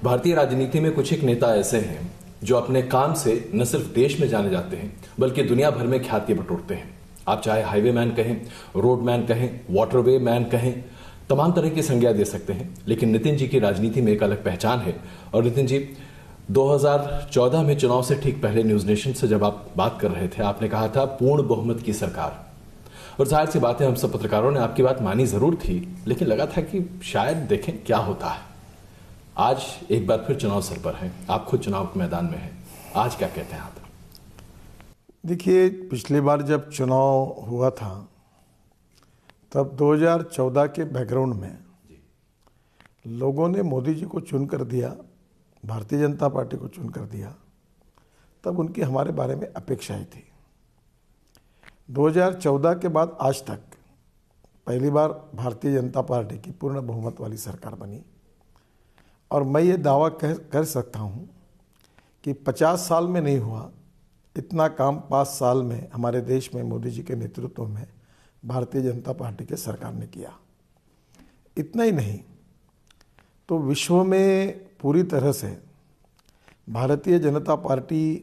भारतीय राजनीति में कुछ एक नेता ऐसे हैं जो अपने काम से न सिर्फ देश में जाने जाते हैं बल्कि दुनिया भर में ख्याति बटोरते हैं। आप चाहे हाईवे मैन कहें, रोड मैन कहें, वाटरवे मैन कहें, तमाम तरह की संज्ञा दे सकते हैं। लेकिन नितिन जी की राजनीति में एक अलग पहचान है। और नितिन जी, 2014 में चुनाव से ठीक पहले न्यूज नेशन से जब आप बात कर रहे थे, आपने कहा था पूर्ण बहुमत की सरकार। और जाहिर सी बात है, हम सब पत्रकारों ने आपकी बात मानी जरूर थी, लेकिन लगा था कि शायद देखें क्या होता है। आज एक बार फिर चुनाव सर पर है, आप खुद चुनाव के मैदान में हैं, आज क्या कहते हैं आप? देखिए, पिछली बार जब चुनाव हुआ था तब 2014 के बैकग्राउंड में लोगों ने मोदी जी को चुन कर दिया, भारतीय जनता पार्टी को चुन कर दिया, तब उनकी हमारे बारे में अपेक्षाएं थी। 2014 के बाद आज तक पहली बार भारतीय जनता पार्टी की पूर्ण बहुमत वाली सरकार बनी। और मैं ये दावा कर सकता हूँ कि 50 साल में नहीं हुआ इतना काम 5 साल में हमारे देश में मोदी जी के नेतृत्व में भारतीय जनता पार्टी के सरकार ने किया। इतना ही नहीं तो विश्व में पूरी तरह से भारतीय जनता पार्टी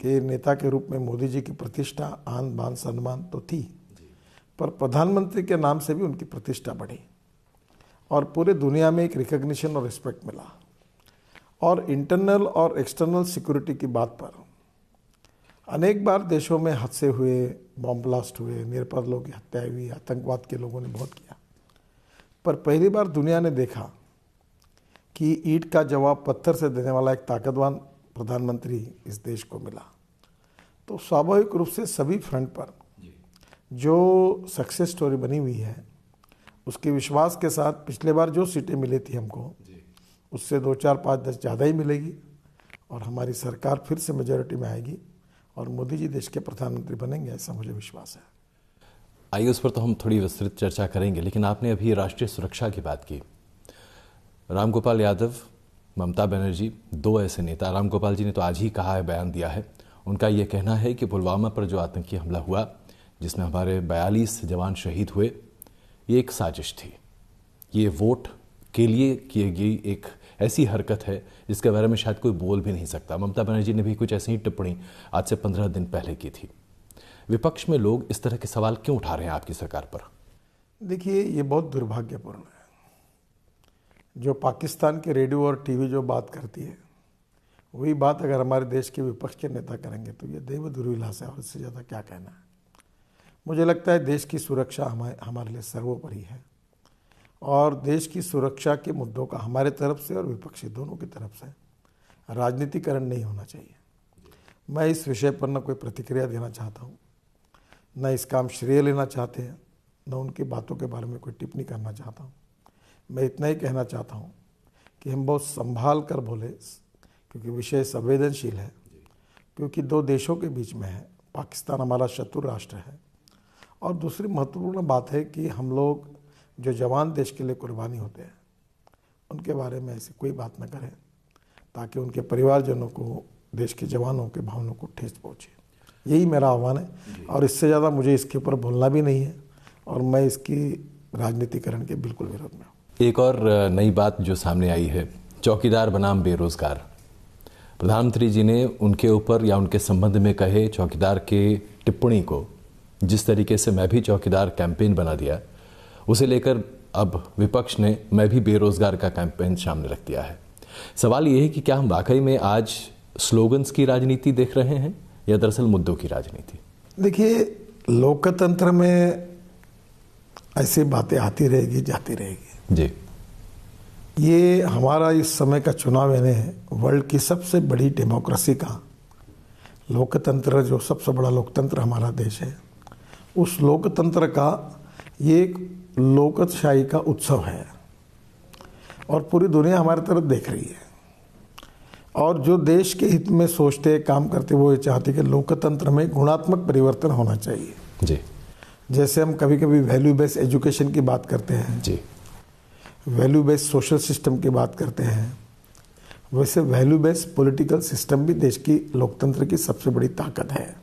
के नेता के रूप में मोदी जी की प्रतिष्ठा, आन बान सम्मान तो थी, पर प्रधानमंत्री के नाम से भी उनकी प्रतिष्ठा बढ़ी और पूरे दुनिया में एक रिकॉग्निशन और रिस्पेक्ट मिला। और इंटरनल और एक्सटर्नल सिक्योरिटी की बात पर अनेक बार देशों में हादसे हुए, बॉम्ब ब्लास्ट हुए, निरपराध लोगों की हत्या हुई, आतंकवाद के लोगों ने बहुत किया, पर पहली बार दुनिया ने देखा कि ईंट का जवाब पत्थर से देने वाला एक ताकतवान प्रधानमंत्री इस देश को मिला। तो स्वाभाविक रूप से सभी फ्रंट पर जो सक्सेस स्टोरी बनी हुई है उसके विश्वास के साथ पिछले बार जो सीटें मिली थी हमको, उससे 2, 4, 5, 10 ज़्यादा ही मिलेगी और हमारी सरकार फिर से मेजॉरिटी में आएगी और मोदी जी देश के प्रधानमंत्री बनेंगे, ऐसा मुझे विश्वास है। आइए उस पर तो हम थोड़ी विस्तृत चर्चा करेंगे, लेकिन आपने अभी राष्ट्रीय सुरक्षा की बात की। रामगोपाल यादव, ममता बनर्जी, 2 ऐसे नेता। रामगोपाल जी ने तो आज ही कहा है, बयान दिया है, उनका यह कहना है कि पुलवामा पर जो आतंकी हमला हुआ जिसमें हमारे 42 जवान शहीद हुए, ये एक साजिश थी। ये वोट के लिए की गई एक ऐसी हरकत है जिसके बारे में शायद कोई बोल भी नहीं सकता। ममता बनर्जी ने भी कुछ ऐसी ही टिप्पणी आज से 15 दिन पहले की थी। विपक्ष में लोग इस तरह के सवाल क्यों उठा रहे हैं आपकी सरकार पर? देखिए, ये बहुत दुर्भाग्यपूर्ण है। जो पाकिस्तान के रेडियो और टीवी जो बात करती है वही बात अगर हमारे देश के विपक्ष के नेता करेंगे तो ये देव दुर्विलास है और इससे ज़्यादा क्या कहना है। मुझे लगता है देश की सुरक्षा हमारे लिए सर्वोपरि है और देश की सुरक्षा के मुद्दों का हमारे तरफ से और विपक्षी दोनों की तरफ से राजनीतिकरण नहीं होना चाहिए। मैं इस विषय पर न कोई प्रतिक्रिया देना चाहता हूँ, न इसका हम श्रेय लेना चाहते हैं, न उनकी बातों के बारे में कोई टिप्पणी करना चाहता हूँ। मैं इतना ही कहना चाहता हूँ कि हम बहुत संभाल कर बोले, क्योंकि विषय संवेदनशील है, क्योंकि 2 देशों के बीच में है। पाकिस्तान हमारा शत्रु राष्ट्र है और दूसरी महत्वपूर्ण बात है कि हम लोग जो जवान देश के लिए कुर्बानी होते हैं उनके बारे में ऐसी कोई बात न करें ताकि उनके परिवारजनों को, देश के जवानों के भावनाओं को ठेस पहुँचे। यही मेरा आह्वान है और इससे ज़्यादा मुझे इसके ऊपर बोलना भी नहीं है और मैं इसकी राजनीतिकरण के बिल्कुल विरोध में हूँ। एक और नई बात जो सामने आई है, चौकीदार बनाम बेरोजगार। प्रधानमंत्री जी ने उनके ऊपर या उनके संबंध में कहे चौकीदार के टिप्पणी को जिस तरीके से मैं भी चौकीदार कैंपेन बना दिया, उसे लेकर अब विपक्ष ने मैं भी बेरोजगार का कैंपेन सामने रख दिया है। सवाल ये है कि क्या हम वाकई में आज स्लोगन्स की राजनीति देख रहे हैं या दरअसल मुद्दों की राजनीति? देखिए, लोकतंत्र में ऐसी बातें आती रहेगी, जाती रहेगी जी। ये हमारा इस समय का चुनाव है वर्ल्ड की सबसे बड़ी डेमोक्रेसी का लोकतंत्र, जो सबसे बड़ा लोकतंत्र हमारा देश है, उस लोकतंत्र का ये एक लोकशाही का उत्सव है और पूरी दुनिया हमारी तरफ देख रही है। और जो देश के हित में सोचते, काम करते, वो ये चाहते कि लोकतंत्र में गुणात्मक परिवर्तन होना चाहिए। जी। जैसे हम कभी कभी वैल्यू बेस्ड एजुकेशन की बात करते हैं, जी, वैल्यू बेस्ड सोशल सिस्टम की बात करते हैं, वैसे वैल्यू बेस्ड पॉलिटिकल सिस्टम भी देश की लोकतंत्र की सबसे बड़ी ताकत है।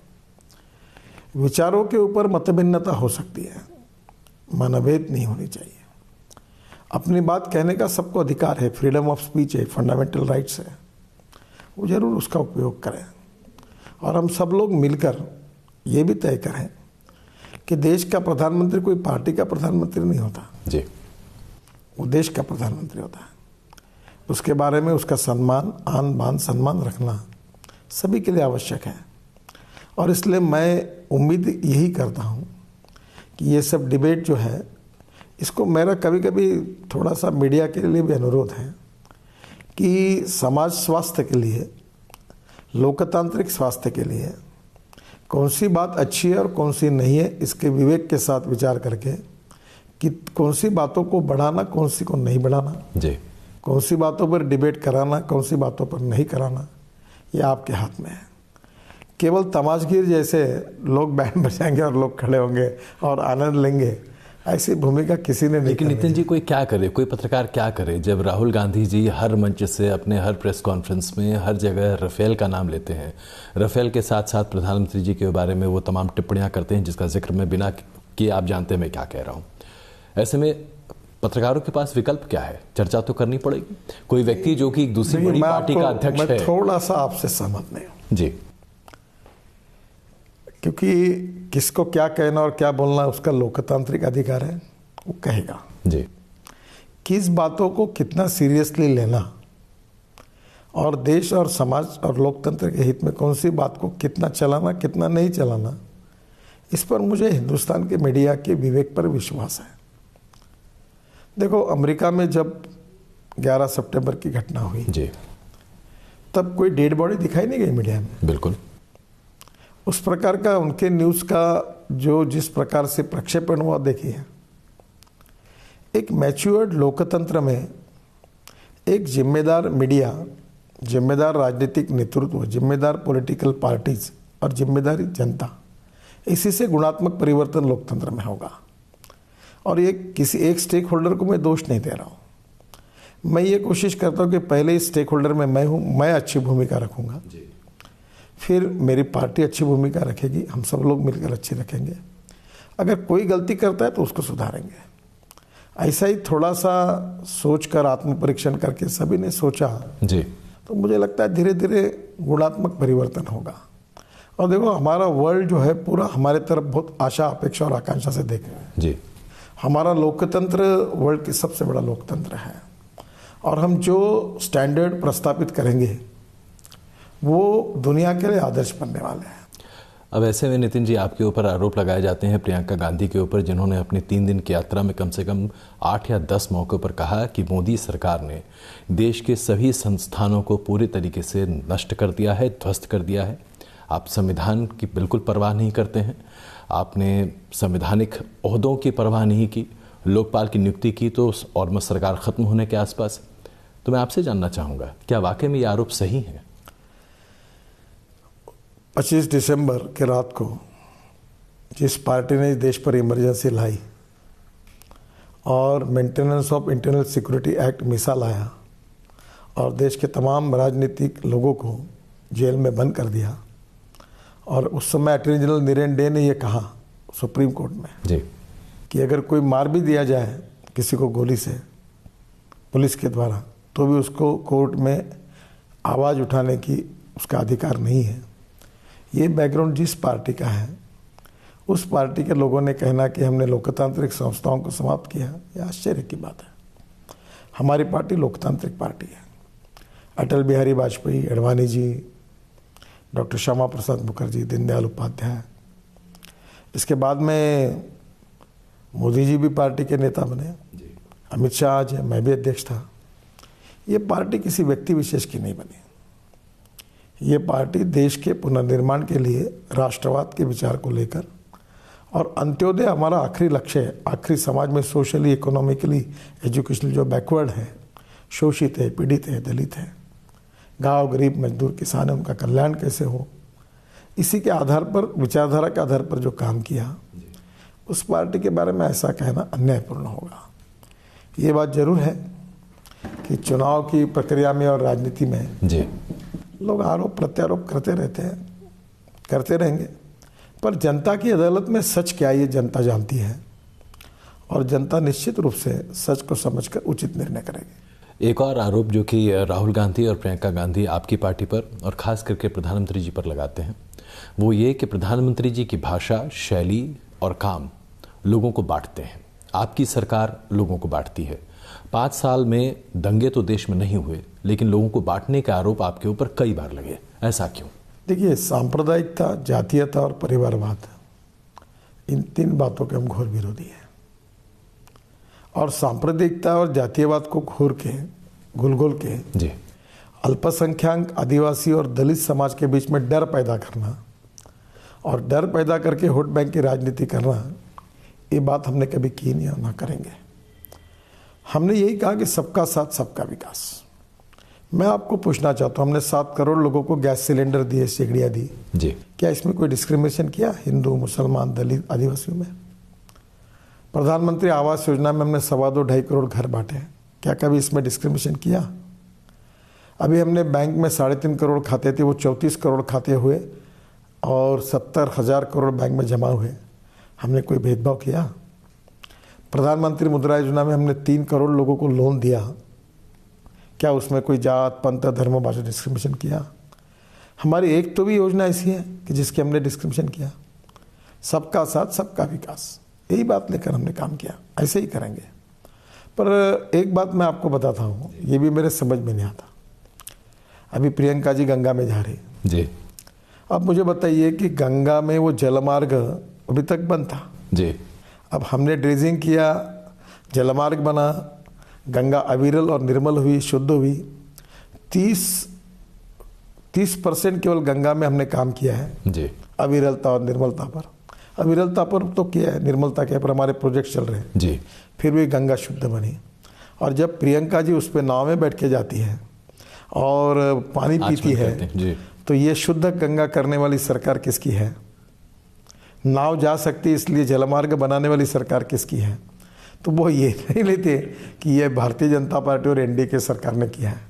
विचारों के ऊपर मतभिन्नता हो सकती है, मनभेद नहीं होनी चाहिए। अपनी बात कहने का सबको अधिकार है, फ्रीडम ऑफ स्पीच है, फंडामेंटल राइट्स है, वो जरूर उसका उपयोग करें। और हम सब लोग मिलकर ये भी तय करें कि देश का प्रधानमंत्री कोई पार्टी का प्रधानमंत्री नहीं होता जी, वो देश का प्रधानमंत्री होता है। उसके बारे में उसका सम्मान, आन बान सम्मान रखना सभी के लिए आवश्यक है। और इसलिए मैं उम्मीद यही करता हूँ कि ये सब डिबेट जो है, इसको मेरा कभी कभी थोड़ा सा मीडिया के लिए भी अनुरोध है कि समाज स्वास्थ्य के लिए, लोकतांत्रिक स्वास्थ्य के लिए कौन सी बात अच्छी है और कौन सी नहीं है, इसके विवेक के साथ विचार करके कि कौन सी बातों को बढ़ाना, कौन सी को नहीं बढ़ाना जी, कौन सी बातों पर डिबेट कराना, कौन सी बातों पर नहीं कराना, ये आपके हाथ में है। केवल तमाशगीर जैसे लोग बैंड बजाएंगे और लोग खड़े होंगे और आनंद लेंगे, ऐसी भूमिका किसी ने नहीं। लेकिन नितिन जी, कोई क्या करे, कोई पत्रकार क्या करे जब राहुल गांधी जी हर मंच से, अपने हर प्रेस कॉन्फ्रेंस में, हर जगह राफेल का नाम लेते हैं, राफेल के साथ साथ प्रधानमंत्री जी के बारे में वो तमाम टिप्पणियां करते हैं जिसका जिक्र मैं बिना किए, आप जानते हैं मैं क्या कह रहा हूँ। ऐसे में पत्रकारों के पास विकल्प क्या है? चर्चा तो करनी पड़ेगी। कोई व्यक्ति जो कि एक दूसरी बड़ी पार्टी का अध्यक्ष है। मैं थोड़ा सा आपसे सहमत नहीं हूँ जी, क्योंकि किसको क्या कहना और क्या बोलना उसका लोकतांत्रिक अधिकार है, वो कहेगा जी। किस बातों को कितना सीरियसली लेना और देश और समाज और लोकतंत्र के हित में कौन सी बात को कितना चलाना, कितना नहीं चलाना, इस पर मुझे हिंदुस्तान के मीडिया के विवेक पर विश्वास है। देखो, अमेरिका में जब 11 सितंबर की घटना हुई जी, तब कोई डेड बॉडी दिखाई नहीं गई मीडिया में। बिल्कुल। उस प्रकार का उनके न्यूज़ का जो जिस प्रकार से प्रक्षेपण हुआ, देखिए, एक मैच्योर्ड लोकतंत्र में एक जिम्मेदार मीडिया, जिम्मेदार राजनीतिक नेतृत्व, जिम्मेदार पॉलिटिकल पार्टीज और जिम्मेदारी जनता, इसी से गुणात्मक परिवर्तन लोकतंत्र में होगा। और ये किसी एक स्टेक होल्डर को मैं दोष नहीं दे रहा हूँ। मैं ये कोशिश करता हूँ कि पहले इस स्टेक होल्डर में मैं हूँ, मैं अच्छी भूमिका रखूँगा, फिर मेरी पार्टी अच्छी भूमिका रखेगी, हम सब लोग मिलकर अच्छी रखेंगे। अगर कोई गलती करता है तो उसको सुधारेंगे। ऐसा ही थोड़ा सा सोच कर, आत्म परीक्षण करके सभी ने सोचा जी, तो मुझे लगता है धीरे धीरे गुणात्मक परिवर्तन होगा। और देखो, हमारा वर्ल्ड जो है पूरा हमारे तरफ बहुत आशा, अपेक्षा और आकांक्षा से देख रहा है जी। हमारा लोकतंत्र वर्ल्ड की सबसे बड़ा लोकतंत्र है, और हम जो स्टैंडर्ड प्रस्तापित करेंगे वो दुनिया के लिए आदर्श बनने वाले हैं। अब ऐसे में नितिन जी, आपके ऊपर आरोप लगाए जाते हैं प्रियंका गांधी के ऊपर, जिन्होंने अपनी 3 दिन की यात्रा में कम से कम 8 या 10 मौक़ों पर कहा कि मोदी सरकार ने देश के सभी संस्थानों को पूरी तरीके से नष्ट कर दिया है, ध्वस्त कर दिया है। आप संविधान की बिल्कुल परवाह नहीं करते हैं, आपने संवैधानिक ओहदों की परवाह नहीं की, लोकपाल की नियुक्ति की तो और सरकार ख़त्म होने के आसपास। तो मैं आपसे जानना चाहूँगा, क्या वाकई में ये आरोप सही है? 25 दिसंबर के रात को जिस पार्टी ने देश पर इमरजेंसी लाई और maintenance of internal security act मिसा लाया और देश के तमाम राजनीतिक लोगों को जेल में बंद कर दिया, और उस समय अटॉर्नी जनरल नीरन डे ने यह कहा सुप्रीम कोर्ट में जी कि अगर कोई मार भी दिया जाए किसी को गोली से पुलिस के द्वारा, तो भी उसको कोर्ट में आवाज़ उठाने की उसका अधिकार नहीं है। ये बैकग्राउंड जिस पार्टी का है, उस पार्टी के लोगों ने कहना कि हमने लोकतांत्रिक संस्थाओं को समाप्त किया, यह आश्चर्य की बात है। हमारी पार्टी लोकतांत्रिक पार्टी है। अटल बिहारी वाजपेयी, अडवाणी जी, डॉक्टर श्यामा प्रसाद मुखर्जी, दीनदयाल उपाध्याय, इसके बाद में मोदी जी भी पार्टी के नेता बने, अमित शाह आज है, मैं भी अध्यक्ष था। ये पार्टी किसी व्यक्ति विशेष की नहीं बनी। ये पार्टी देश के पुनर्निर्माण के लिए राष्ट्रवाद के विचार को लेकर, और अंत्योदय हमारा आखिरी लक्ष्य है। आखिरी समाज में सोशली, इकोनॉमिकली, एजुकेशनली जो बैकवर्ड है, शोषित है, पीड़ित है, दलित है, गांव, गरीब, मजदूर, किसान है, उनका कल्याण कैसे हो, इसी के आधार पर, विचारधारा के आधार पर जो काम किया, उस पार्टी के बारे में ऐसा कहना अन्यायपूर्ण होगा। ये बात जरूर है कि चुनाव की प्रक्रिया में और राजनीति में जी लोग आरोप प्रत्यारोप करते रहते हैं, करते रहेंगे, पर जनता की अदालत में सच क्या, ये जनता जानती है। और जनता निश्चित रूप से सच को समझकर उचित निर्णय करेगी। एक और आरोप जो कि राहुल गांधी और प्रियंका गांधी आपकी पार्टी पर और खास करके प्रधानमंत्री जी पर लगाते हैं, वो ये कि प्रधानमंत्री जी की भाषा, शैली और काम लोगों को बांटते हैं। आपकी सरकार लोगों को बांटती है। 5 साल में दंगे तो देश में नहीं हुए, लेकिन लोगों को बांटने के आरोप आपके ऊपर कई बार लगे। ऐसा क्यों? देखिए, सांप्रदायिकता, जातीयता और परिवारवाद, इन 3 बातों के हम घोर विरोधी हैं। और सांप्रदायिकता और जातीयवाद को घोर के घुल के जी अल्पसंख्यक, आदिवासी और दलित समाज के बीच में डर पैदा करना और डर पैदा करके वोट बैंक की राजनीति करना, ये बात हमने कभी की नहीं और ना करेंगे। हमने यही कहा कि सबका साथ सबका विकास। मैं आपको पूछना चाहता हूँ, हमने 7 करोड़ लोगों को गैस सिलेंडर दिए, सिगड़ियाँ दी जी, क्या इसमें कोई डिस्क्रिमिनेशन किया हिंदू, मुसलमान, दलित, आदिवासियों में? प्रधानमंत्री आवास योजना में हमने 2.25 करोड़ घर बांटे, क्या कभी इसमें डिस्क्रिमिनेशन किया? अभी हमने बैंक में 3.5 करोड़ खाते थे, वो 34 करोड़ खाते हुए और 70,000 करोड़ बैंक में जमा हुए। हमने कोई भेदभाव किया? प्रधानमंत्री मुद्रा योजना में हमने 3 करोड़ लोगों को लोन दिया, क्या उसमें कोई जात, पंथ, धर्म, भाषा डिस्क्रिमिनेशन किया? हमारी एक तो भी योजना ऐसी है कि जिसकी हमने डिस्क्रिमिनेशन किया? सबका साथ सबका विकास, यही बात लेकर हमने काम किया, ऐसे ही करेंगे। पर एक बात मैं आपको बताता हूँ, ये भी मेरे समझ में नहीं आता। अभी प्रियंका जी गंगा में जा रही जी, अब मुझे बताइए कि गंगा में वो जलमार्ग अभी तक बंद था जी, अब हमने ड्रेजिंग किया, जलमार्ग बना, गंगा अविरल और निर्मल हुई, शुद्ध हुई। 30% केवल गंगा में हमने काम किया है जी, अविरलता और निर्मलता पर। अविरलता पर तो किया है, निर्मलता के पर हमारे प्रोजेक्ट चल रहे हैं जी, फिर भी गंगा शुद्ध बनी। और जब प्रियंका जी उस पर नाव में बैठ के जाती है और पानी पीती है, जी, तो ये शुद्ध गंगा करने वाली सरकार किसकी है? नाव जा सकती इसलिए जलमार्ग बनाने वाली सरकार किसकी है? तो वो ये नहीं लेते कि ये भारतीय जनता पार्टी और एनडीए की सरकार ने किया है।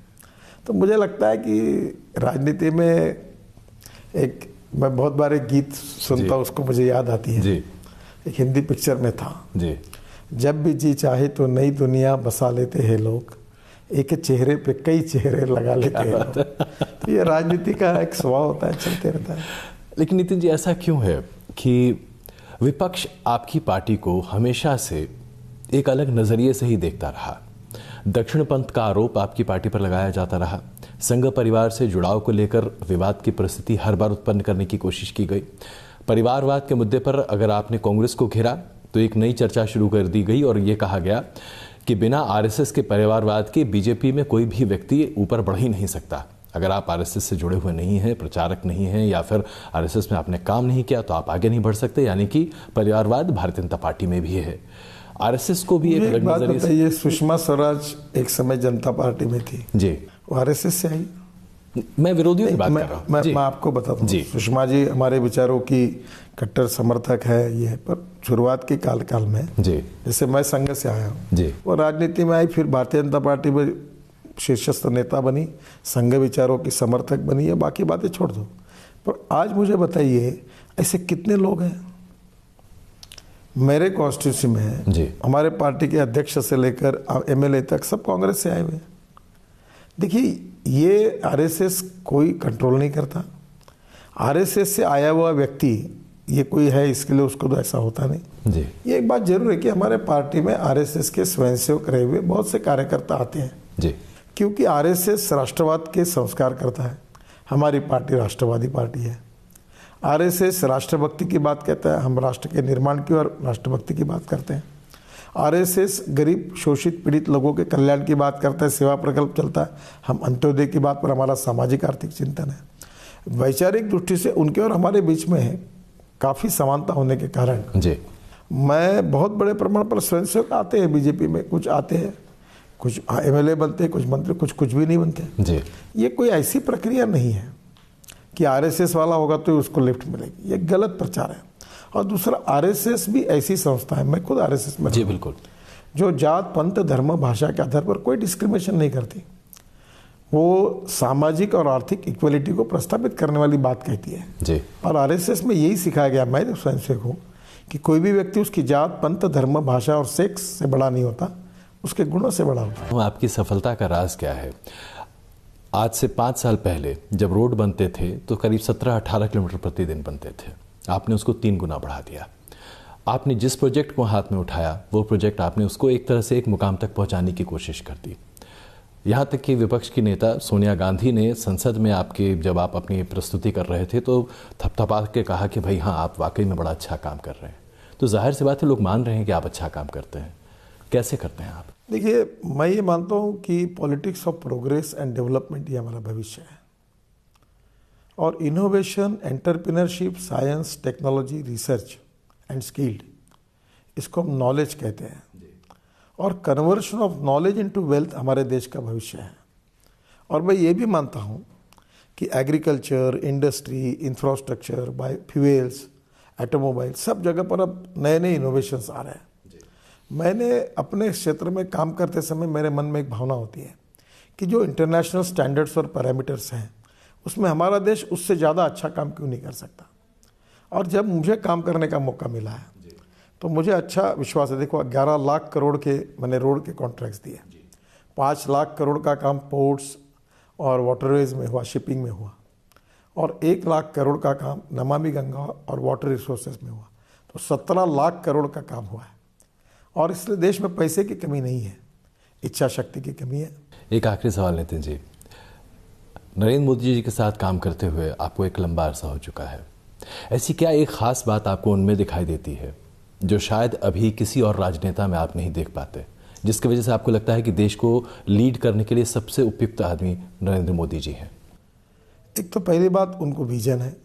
तो मुझे लगता है कि राजनीति में मैं बहुत बार एक गीत सुनता हूँ, उसको मुझे याद आती है जी, एक हिंदी पिक्चर में था जी, जब भी जी चाहे तो नई दुनिया बसा लेते हैं लोग, एक चेहरे पे कई चेहरे लगा लेते हैं लोग। तो ये राजनीति का एक स्वभाव होता है, चलते रहता है। लेकिन नितिन जी, ऐसा क्यों है कि विपक्ष आपकी पार्टी को हमेशा से एक अलग नजरिए से ही देखता रहा? दक्षिण पंथ का आरोप आपकी पार्टी पर लगाया जाता रहा। संघ परिवार से जुड़ाव को लेकर विवाद की परिस्थिति हर बार उत्पन्न करने की कोशिश की गई। परिवारवाद के मुद्दे पर अगर आपने कांग्रेस को घेरा तो एक नई चर्चा शुरू कर दी गई और यह कहा गया कि बिना आरएसएस के परिवारवाद के बीजेपी में कोई भी व्यक्ति ऊपर बढ़ ही नहीं सकता। अगर आप आरएसएस से जुड़े हुए नहीं हैं, प्रचारक नहीं हैं, या फिर आरएसएस में आपने काम नहीं किया तो आप आगे नहीं बढ़ सकते। यानी कि परिवारवाद भारतीय जनता पार्टी में भी है। आरएसएस को भी एक बात बताइए, सुषमा स्वराज एक समय जनता पार्टी में थी जी, वो आरएसएस से आई? मैं विरोधियों की बात कर रहा हूँ। मैं आपको बताता हूँ, सुषमा जी हमारे विचारों की कट्टर समर्थक है, ये है, पर शुरुआत के काल में जी, जैसे मैं संघ से आया हूँ जी, वो राजनीति में आई, फिर भारतीय जनता पार्टी में शीर्षस्थ नेता बनी, संघ विचारों की समर्थक बनी है, बाकी बातें छोड़ दो। पर आज मुझे बताइए ऐसे कितने लोग हैं मेरे कॉन्स्टिट्यूंसी में जी, हमारे पार्टी के अध्यक्ष से लेकर एमएलए तक सब कांग्रेस से आए हुए हैं। देखिए, ये आरएसएस कोई कंट्रोल नहीं करता। आरएसएस से आया हुआ व्यक्ति ये कोई है इसके लिए उसको तो ऐसा होता नहीं जी। ये एक बात जरूर है कि हमारे पार्टी में आरएसएस के स्वयंसेवक रहे हुए बहुत से कार्यकर्ता आते हैं जी, क्योंकि आरएसएस राष्ट्रवाद के संस्कार करता है। हमारी पार्टी राष्ट्रवादी पार्टी है। आरएसएस राष्ट्रभक्ति की बात कहता है, हम राष्ट्र के निर्माण की और राष्ट्रभक्ति की बात करते हैं। आरएसएस गरीब शोषित पीड़ित लोगों के कल्याण की बात करता है, सेवा प्रकल्प चलता है। हम अंत्योदय की बात पर हमारा सामाजिक आर्थिक चिंतन है। वैचारिक दृष्टि से उनके और हमारे बीच में काफ़ी समानता होने के कारण जी, मैं बहुत बड़े प्रमाण पर स्वयंसेवक आते हैं बीजेपी में, कुछ आते हैं, कुछ एमएलए बनते हैं, कुछ मंत्री, कुछ भी नहीं बनते जी। ये कोई ऐसी प्रक्रिया नहीं है कि आरएसएस वाला होगा तो उसको लिफ्ट मिलेगी, ये गलत प्रचार है। और दूसरा, आरएसएस भी ऐसी संस्था है, मैं खुद आरएसएस में जी, बिल्कुल, जो जात पंथ धर्म भाषा के आधार पर कोई डिस्क्रिमिनेशन नहीं करती। वो सामाजिक और आर्थिक इक्वलिटी को प्रस्तावित करने वाली बात कहती है जी। और आरएसएस में यही सिखाया गया, मैं स्वयंसेवक हूँ, कि कोई भी व्यक्ति उसकी जात, पंथ, धर्म, भाषा और सेक्स से बड़ा नहीं होता, उसके गुणों से बड़ा होता है। आपकी सफलता का राज क्या है? आज से 5 साल पहले जब रोड बनते थे तो करीब 17-18 किलोमीटर प्रतिदिन बनते थे। आपने उसको 3 गुना बढ़ा दिया। आपने जिस प्रोजेक्ट को हाथ में उठाया वो प्रोजेक्ट आपने उसको एक तरह से एक मुकाम तक पहुंचाने की कोशिश कर दी। यहाँ तक कि विपक्ष की नेता सोनिया गांधी ने संसद में आपके जब आप अपनी प्रस्तुति कर रहे थे तो थपथपा के कहा कि भाई हाँ, आप वाकई में बड़ा अच्छा काम कर रहे हैं। तो जाहिर सी बात है, लोग मान रहे हैं कि आप अच्छा काम करते हैं। कैसे करते हैं आप? देखिए, मैं ये मानता हूँ कि politics of progress and development ये हमारा भविष्य है, और innovation, entrepreneurship, science, technology, research and skilled, इसको हम नॉलेज कहते हैं, और conversion of knowledge into wealth हमारे देश का भविष्य है। और मैं ये भी मानता हूँ कि agriculture, industry, infrastructure, bio fuels, automobile, सब जगह पर अब नए नए इनोवेशंस आ रहे हैं। मैंने अपने क्षेत्र में काम करते समय मेरे मन में एक भावना होती है कि जो इंटरनेशनल स्टैंडर्ड्स और पैरामीटर्स हैं उसमें हमारा देश उससे ज़्यादा अच्छा काम क्यों नहीं कर सकता। और जब मुझे काम करने का मौका मिला है तो मुझे अच्छा विश्वास है। देखो, 11 लाख करोड़ के मैंने रोड के कॉन्ट्रैक्ट्स दिए, 5 लाख करोड़ का काम पोर्ट्स और वाटरवेज में हुआ, शिपिंग में हुआ, और 1 लाख करोड़ का काम नमामि गंगा और वाटर रिसोर्सेज में हुआ। तो 17 लाख करोड़ का काम हुआ है, और इसलिए देश में पैसे की कमी नहीं है, इच्छा शक्ति की कमी है। एक आखिरी सवाल नितिन जी, नरेंद्र मोदी जी के साथ काम करते हुए आपको एक लंबा अरसा हो चुका है। ऐसी क्या एक खास बात आपको उनमें दिखाई देती है जो शायद अभी किसी और राजनेता में आप नहीं देख पाते, जिसकी वजह से आपको लगता है कि देश को लीड करने के लिए सबसे उपयुक्त आदमी नरेंद्र मोदी जी हैं? एक तो पहली बात, उनको विजन है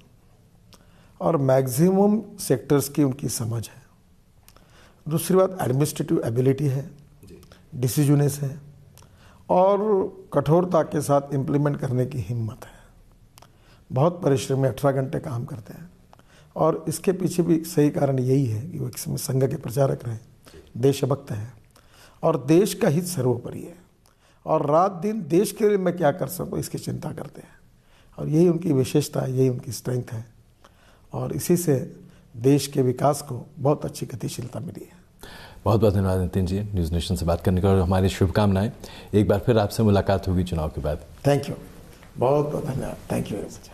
और मैक्सिमम सेक्टर्स की उनकी समझ है। दूसरी बात, एडमिनिस्ट्रेटिव एबिलिटी है, डिसीजनेस है, और कठोरता के साथ इम्प्लीमेंट करने की हिम्मत है। बहुत परिश्रमी, 18 घंटे काम करते हैं, और इसके पीछे भी सही कारण यही है कि वो एक समय संघ के प्रचारक रहे, देशभक्त हैं, और देश का हित सर्वोपरि है, और रात दिन देश के लिए मैं क्या कर सकूँ इसकी चिंता करते हैं, और यही उनकी विशेषता है, यही उनकी स्ट्रेंथ है, और इसी से देश के विकास को बहुत अच्छी गतिशीलता मिली है। बहुत बहुत धन्यवाद नितिन जी, न्यूज़ नेशन से बात करने का, और हमारी शुभकामनाएं। एक बार फिर आपसे मुलाकात होगी चुनाव के बाद। थैंक यू, बहुत बहुत धन्यवाद, थैंक यू वेरी मच।